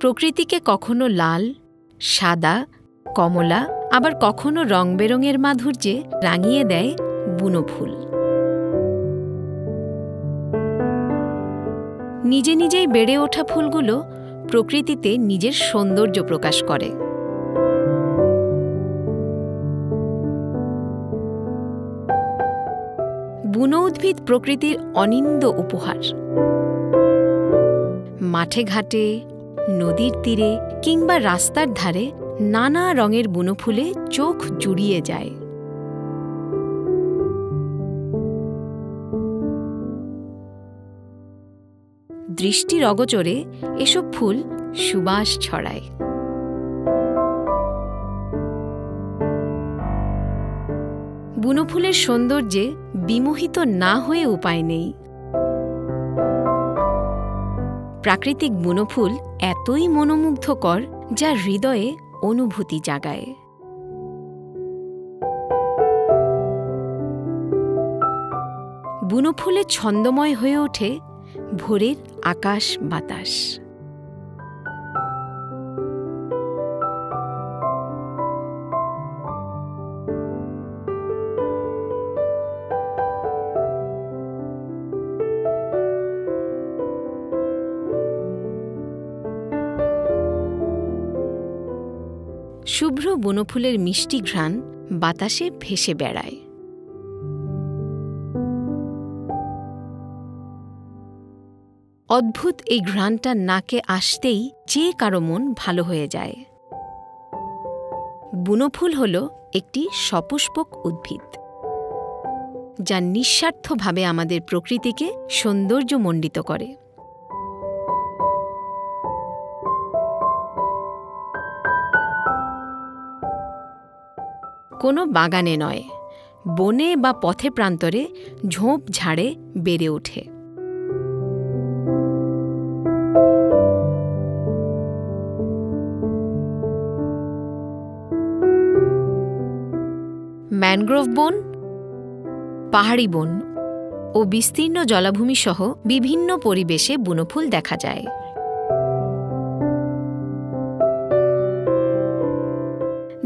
প্রকৃতিকে কখনো লাল, সাদা, কমলা, আবার কখনো রং বেরঙের মাধুর্যে রাঙিয়ে দেয় বুনো ফুল। নিজে নিজেই বেড়ে ওঠা ফুলগুলো প্রকৃতিতে নিজের সৌন্দর্য প্রকাশ করে। বুনো উদ্ভিদ প্রকৃতির অনিন্দ্য উপহার। মাঠে ঘাটে, নদীর তীরে কিংবা রাস্তার ধারে নানা রঙের বুনো ফুলে চোখ জুড়িয়ে যায়। দৃষ্টির অগোচরে এসব ফুল সুবাস ছড়ায়। বুনো ফুলের সৌন্দর্যে বিমোহিত না হয়ে উপায় নেই। প্রাকৃতিক বুনো ফুল এতই মনোমুগ্ধকর যা হৃদয়ে অনুভূতি জাগায়। বুনো ফুলে ছন্দময় হয়ে ওঠে ভোরের আকাশ বাতাস। শুভ্র বনফুলের মিষ্টি ঘ্রাণ বাতাসে ভেসে বেড়ায়। অদ্ভুত এই ঘ্রাণটা নাকে আসতেই যে কারো মন ভালো হয়ে যায়। বুনোফুল হল একটি সপুষ্পক উদ্ভিদ যা নিঃস্বার্থভাবে আমাদের প্রকৃতিকে সৌন্দর্যমণ্ডিত করে। কোনো বাগানে নয়, বনে বা পথে প্রান্তরে ঝোপ ঝাড়ে বেড়ে ওঠে। ম্যানগ্রোভ বন, পাহাড়ি বন ও বিস্তীর্ণ জলাভূমি সহ বিভিন্ন পরিবেশে বুনোফুল দেখা যায়।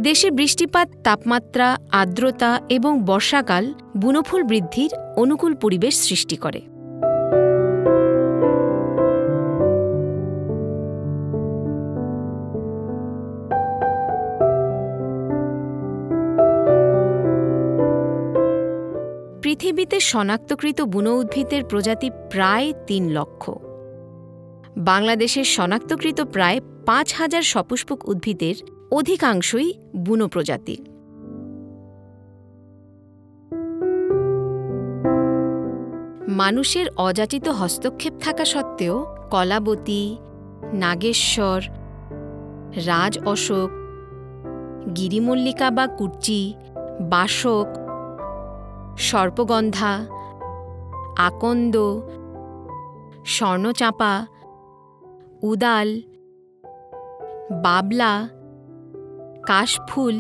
দেশে বৃষ্টিপাত, তাপমাত্রা, আর্দ্রতা এবং বর্ষাকাল বুনোফুল বৃদ্ধির অনুকূল পরিবেশ সৃষ্টি করে। পৃথিবীতে শনাক্তকৃত বুনো উদ্ভিদের প্রজাতি প্রায় ৩ লক্ষ। বাংলাদেশের শনাক্তকৃত প্রায় ৫,০০০ সপুষ্পক উদ্ভিদের অধিকাংশই বুনো প্রজাতি। মানুষের অযাচিত হস্তক্ষেপ থাকা সত্ত্বেও কলাবতী, নাগেশ্বর, রাজ অশোক, গিরিমল্লিকা বা কুর্চি, বাসক, সর্পগন্ধা, আকন্দ, স্বর্ণচাঁপা, উদাল, বাবলা, কাশফুল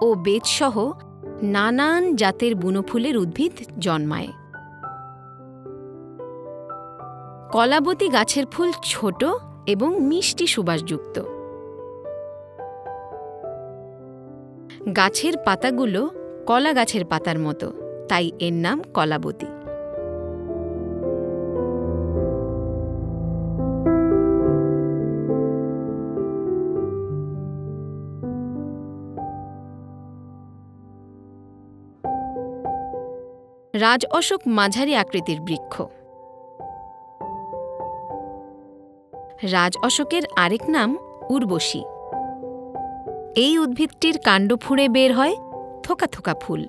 ও বেতসহ নানান জাতের বুনোফুলের উদ্ভিদ জন্মায়। কলাবতী গাছের ফুল ছোট এবং মিষ্টি সুবাসযুক্ত। গাছের পাতাগুলো কলা গাছের পাতার মতো, তাই এর নাম কলাবতী। রাজ অশোক মাঝারি আকৃতির বৃক্ষ। রাজ অশোকের আরেক নাম উর্বশী। এই উদ্ভিদটির কাণ্ড ফুঁড়ে বের হয় থোকা থোকা ফুল।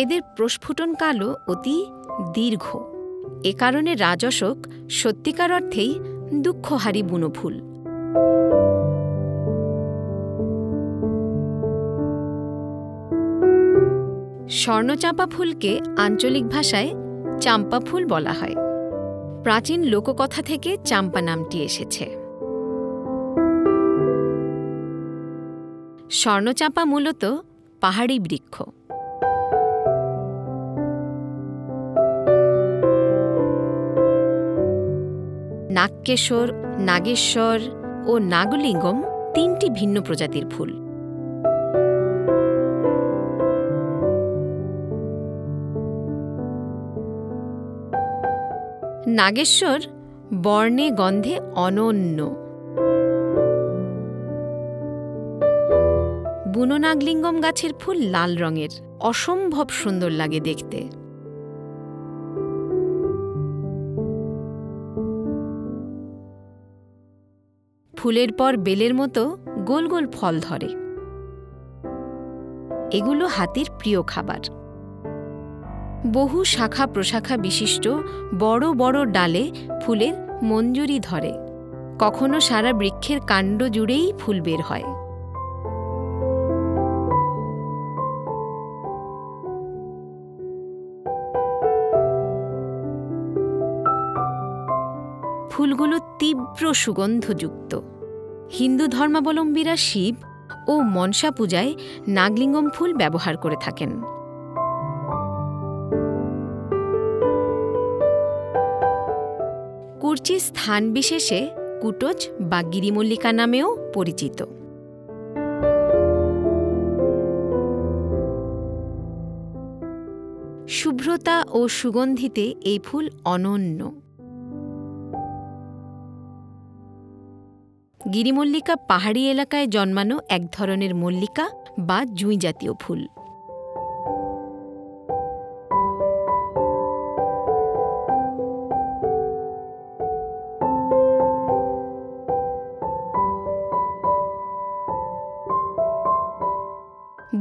এদের প্রস্ফুটনকালও অতি দীর্ঘ। এ কারণে রাজ অশোক সত্যিকার অর্থেই দুঃখহারী বুনো ফুল। স্বর্ণচাঁপা ফুলকে আঞ্চলিক ভাষায় চাম্পা ফুল বলা হয়। প্রাচীন লোককথা থেকে চাম্পা নামটি এসেছে। স্বর্ণচাঁপা মূলত পাহাড়ি বৃক্ষ। নাগকেশর, নাগেশ্বর ও নাগলিঙ্গম 3টি ভিন্ন প্রজাতির ফুল। নাগেশ্বর বর্ণে গন্ধে অনন্য। বুনো নাগলিঙ্গম গাছের ফুল লাল রঙের, অসম্ভব সুন্দর লাগে দেখতে। ফুলের পর বেলের মতো গোল গোল ফল ধরে। এগুলো হাতির প্রিয় খাবার। বহু শাখা প্রশাখা বিশিষ্ট বড় বড় ডালে ফুলের মঞ্জুরি ধরে। কখনো সারা বৃক্ষের কাণ্ড জুড়েই ফুল বের হয়। ফুলগুলো তীব্র সুগন্ধযুক্ত। হিন্দু ধর্মাবলম্বীরা শিব ও মনসা পূজায় নাগলিঙ্গম ফুল ব্যবহার করে থাকেন। কুর্চি স্থান বিশেষে কুটোজ বা গিরিমল্লিকা নামেও পরিচিত। শুভ্রতা ও সুগন্ধিতে এই ফুল অনন্য। গিরিমল্লিকা পাহাড়ি এলাকায় জন্মানো এক ধরনের মল্লিকা বা জুঁই জাতীয় ফুল।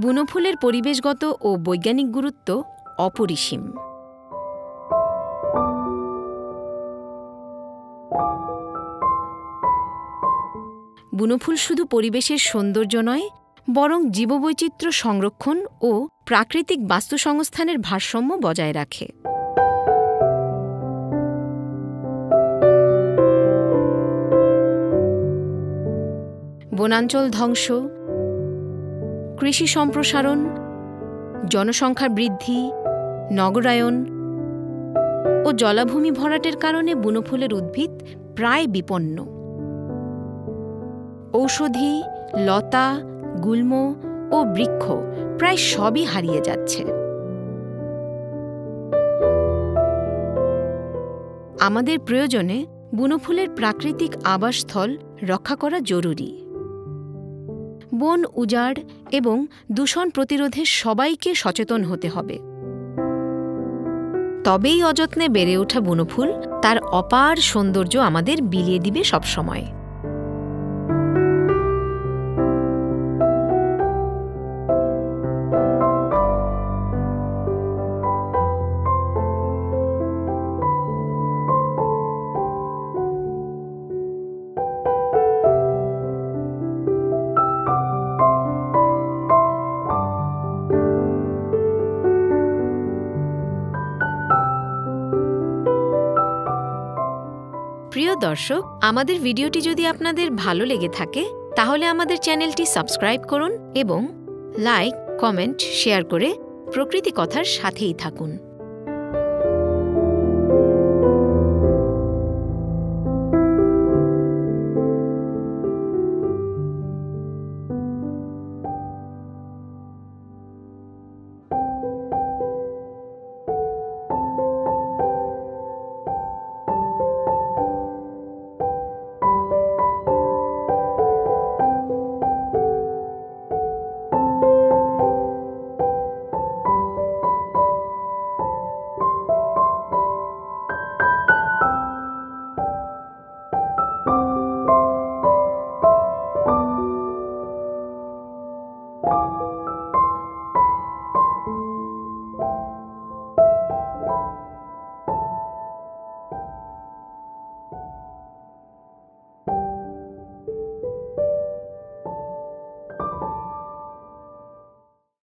বুনো ফুলের পরিবেশগত ও বৈজ্ঞানিক গুরুত্ব অপরিসীম। বুনো ফুল শুধু পরিবেশের সৌন্দর্য নয়, বরং জীববৈচিত্র্য সংরক্ষণ ও প্রাকৃতিক বাস্তুসংস্থানের ভারসাম্য বজায় রাখে। বনাঞ্চল ধ্বংস, কৃষি সম্প্রসারণ, জনসংখ্যা বৃদ্ধি, নগরায়ন ও জলাভূমি ভরাটের কারণে বুনো ফুলের উদ্ভিদ প্রায় বিপন্ন। ঔষধি, লতা, গুল্ম ও বৃক্ষ প্রায় সবই হারিয়ে যাচ্ছে। আমাদের প্রয়োজনে বুনো ফুলের প্রাকৃতিক আবাসস্থল রক্ষা করা জরুরি। বন উজাড় এবং দূষণ প্রতিরোধে সবাইকে সচেতন হতে হবে। তবেই অযত্নে বেড়ে ওঠা বুনো ফুল তার অপার সৌন্দর্য আমাদের বিলিয়ে দিবে সবসময়। প্রিয় দর্শক, আমাদের ভিডিওটি যদি আপনাদের ভালো লেগে থাকে তাহলে আমাদের চ্যানেলটি সাবস্ক্রাইব করুন এবং লাইক, কমেন্ট, শেয়ার করে প্রকৃতি কথার সাথেই থাকুন।